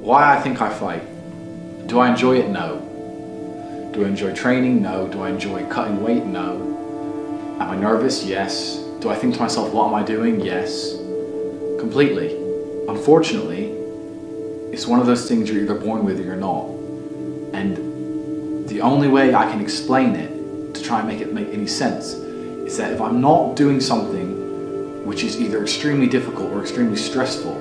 Why I think I fight. Do I enjoy it? No. Do I enjoy training? No. Do I enjoy cutting weight? No. Am I nervous? Yes. Do I think to myself, what am I doing? Yes. Completely. Unfortunately, it's one of those things you're either born with or you're not. And the only way I can explain it, to try and make it make any sense, is that if I'm not doing something which is either extremely difficult or extremely stressful,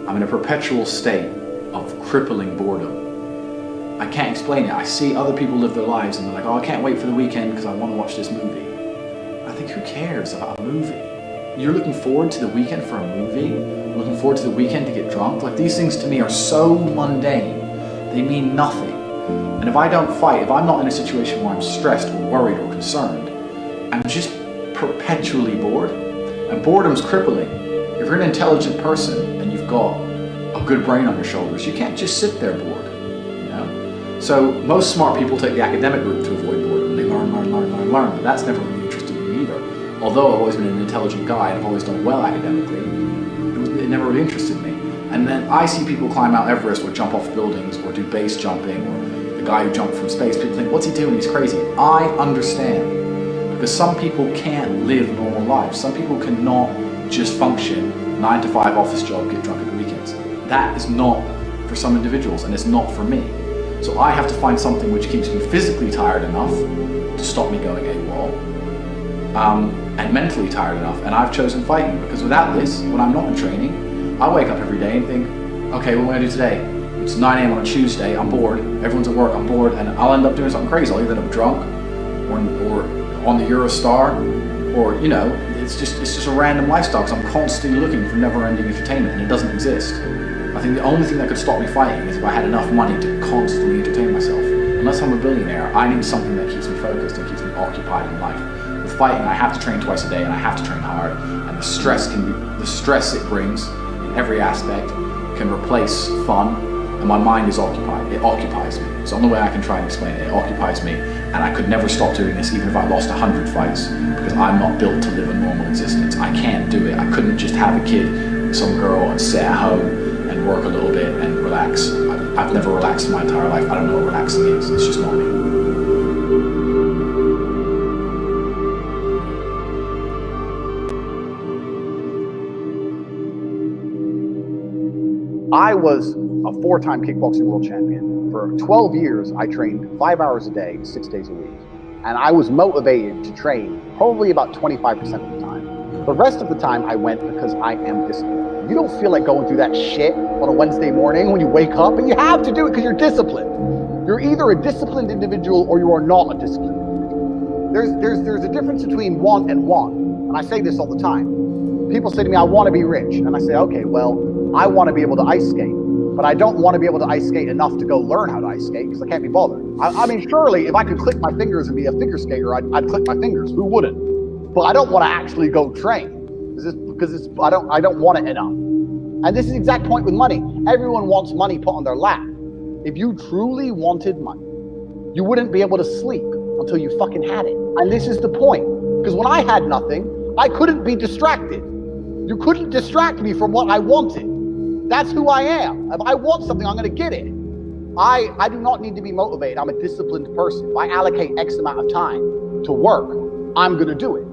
I'm in a perpetual state of crippling boredom. I can't explain it. I see other people live their lives and they're like, oh, I can't wait for the weekend because I want to watch this movie. I think, who cares about a movie? You're looking forward to the weekend for a movie? Looking forward to the weekend to get drunk? Like, these things to me are so mundane. They mean nothing. And if I don't fight, if I'm not in a situation where I'm stressed or worried or concerned, I'm just perpetually bored. And boredom's crippling. If you're an intelligent person and you've got a good brain on your shoulders, you can't just sit there bored. So most smart people take the academic route to avoid boredom. They learn, but that's never really interested me either. Although I've always been an intelligent guy and I've always done well academically, it never really interested me. And then I see people climb Mount Everest or jump off buildings or do base jumping, or the guy who jumped from space. People think, what's he doing? He's crazy. I understand. Because some people can't live normal lives. Some people cannot just function 9 to 5 office job, get drunk at the weekends. That is not for some individuals, and it's not for me. So I have to find something which keeps me physically tired enough to stop me going AWOL, and mentally tired enough. And I've chosen fighting, because without this, when I'm not in training, I wake up every day and think, okay, what am I gonna do today? It's 9 a.m. on a Tuesday, I'm bored, everyone's at work, I'm bored, and I'll end up doing something crazy. I'll either end up drunk, or on the Eurostar, or, you know, it's just a random lifestyle, because I'm constantly looking for never-ending entertainment, and it doesn't exist. I think the only thing that could stop me fighting is if I had enough money to constantly entertain myself. Unless I'm a billionaire, I need something that keeps me focused and keeps me occupied in life. With fighting, I have to train twice a day and I have to train hard, and the stress it brings in every aspect can replace fun, and my mind is occupied. It occupies me. It's the only way I can try and explain it. It occupies me, and I could never stop doing this even if I lost 100 fights, because I'm not built to live a normal existence. I can't do it. I couldn't just have a kid with some girl and sit at home and work a little bit and relax. I've never relaxed in my entire life. I don't know what relaxing is. It's just not me. I was a 4-time kickboxing world champion. For 12 years, I trained 5 hours a day, 6 days a week. And I was motivated to train probably about 25% of the time. The rest of the time I went because I am disciplined. You don't feel like going through that shit on a Wednesday morning when you wake up, and you have to do it because you're disciplined. You're either a disciplined individual or you are not a disciplined individual. There's a difference between want and want. And I say this all the time. People say to me, I want to be rich. And I say, okay, well, I want to be able to ice skate, but I don't want to be able to ice skate enough to go learn how to ice skate because I can't be bothered. I mean, surely if I could click my fingers and be a figure skater, I'd click my fingers. Who wouldn't? But I don't want to actually go train because I don't want it enough. And this is the exact point with money. Everyone wants money put on their lap. If you truly wanted money, you wouldn't be able to sleep until you fucking had it. And this is the point. Because when I had nothing, I couldn't be distracted. You couldn't distract me from what I wanted. That's who I am. If I want something, I'm going to get it. I do not need to be motivated. I'm a disciplined person. If I allocate X amount of time to work, I'm going to do it.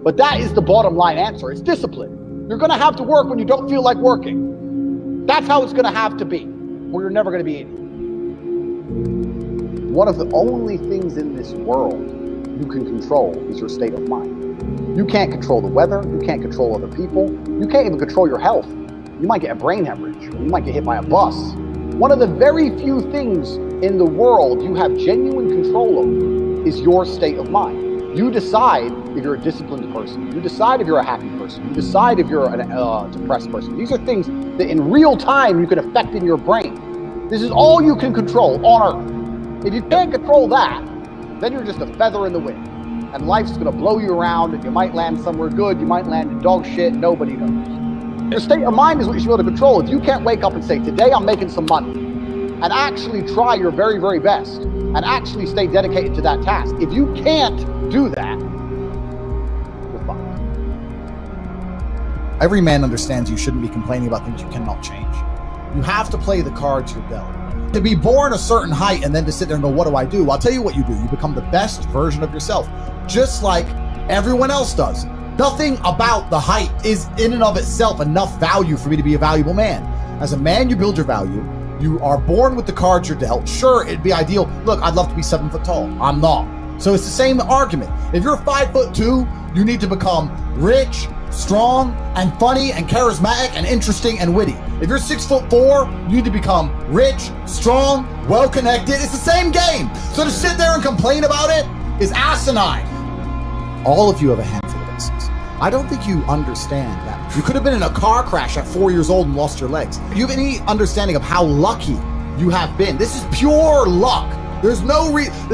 But that is the bottom line answer. It's discipline. You're going to have to work when you don't feel like working. That's how it's going to have to be, or you're never going to be any. One of the only things in this world you can control is your state of mind. You can't control the weather. You can't control other people. You can't even control your health. You might get a brain hemorrhage. You might get hit by a bus. One of the very few things in the world you have genuine control over is your state of mind. You decide if you're a disciplined person. You decide if you're a happy person. You decide if you're a depressed person. These are things that in real time you can affect in your brain. This is all you can control on Earth. If you can't control that, then you're just a feather in the wind. And life's gonna blow you around, and you might land somewhere good, you might land in dog shit, nobody knows. Your state of mind is what you should be able to control. If you can't wake up and say, today I'm making some money, and actually try your very, very best, and actually stay dedicated to that task. If you can't do that, you're fucked. Every man understands you shouldn't be complaining about things you cannot change. You have to play the cards you're dealt. To be born a certain height and then to sit there and go, what do I do? I'll tell you what you do. You become the best version of yourself, just like everyone else does. Nothing about the height is in and of itself enough value for me to be a valuable man. As a man, you build your value. You are born with the cards you're dealt. Sure, it'd be ideal. Look, I'd love to be 7 foot tall. I'm not. So it's the same argument. If you're 5'2", you need to become rich, strong, and funny, and charismatic, and interesting, and witty. If you're 6'4", you need to become rich, strong, well-connected. It's the same game. So to sit there and complain about it is asinine. All of you have a handful of aces. I don't think you understand that. You could have been in a car crash at 4 years old and lost your legs. Do you have any understanding of how lucky you have been? This is pure luck. There's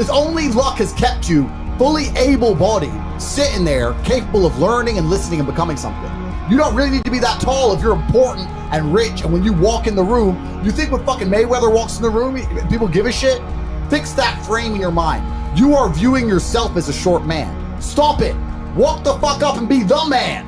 only luck has kept you fully able-bodied, sitting there, capable of learning and listening and becoming something. You don't really need to be that tall if you're important and rich, and when you walk in the room, you think when fucking Mayweather walks in the room, people give a shit? Fix that frame in your mind. You are viewing yourself as a short man. Stop it. Walk the fuck up and be the man.